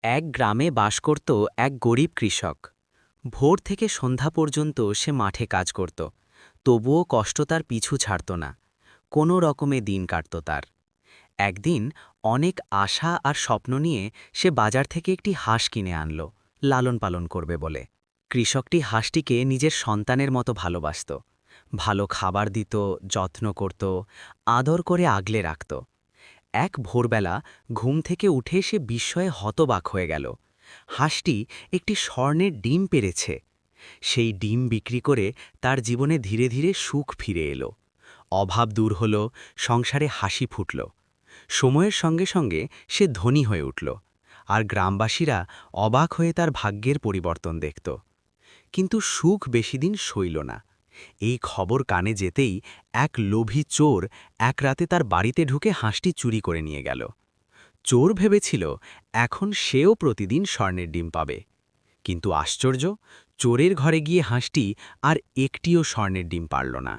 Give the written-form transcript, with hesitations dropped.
এক গ্রামে বাস করত এক গরিব কৃষক। ভোর থেকে সন্ধ্যা পর্যন্ত সে মাঠে কাজ করত, তবুও কষ্ট তার পিছু ছাড়ত না। কোনো রকমে দিন কাটত তার। একদিন অনেক আশা আর স্বপ্ন নিয়ে সে বাজার থেকে একটি হাঁস কিনে আনল, লালন পালন করবে বলে। কৃষকটি হাঁসটিকে নিজের সন্তানের মতো ভালোবাসত। ভালো খাবার দিত, যত্ন করত, আদর করে আগলে রাখত। এক ভোরবেলা ঘুম থেকে উঠে সে বিস্ময়ে হতবাক হয়ে গেল। হাঁসটি একটি স্বর্ণের ডিম পেড়েছে। সেই ডিম বিক্রি করে তার জীবনে ধীরে ধীরে সুখ ফিরে এলো। অভাব দূর হল, সংসারে হাসি ফুটল। সময়ের সঙ্গে সঙ্গে সে ধনী হয়ে উঠল, আর গ্রামবাসীরা অবাক হয়ে তার ভাগ্যের পরিবর্তন দেখত। কিন্তু সুখ বেশিদিন সইল না। এই খবর কানে যেতেই এক লোভী চোর এক রাতে তার বাড়িতে ঢুকে হাঁসটি চুরি করে নিয়ে গেল। চোর ভেবেছিল এখন সেও প্রতিদিন স্বর্ণের ডিম পাবে। কিন্তু আশ্চর্য, চোরের ঘরে গিয়ে হাঁসটি আর একটিও স্বর্ণের ডিম পারল না।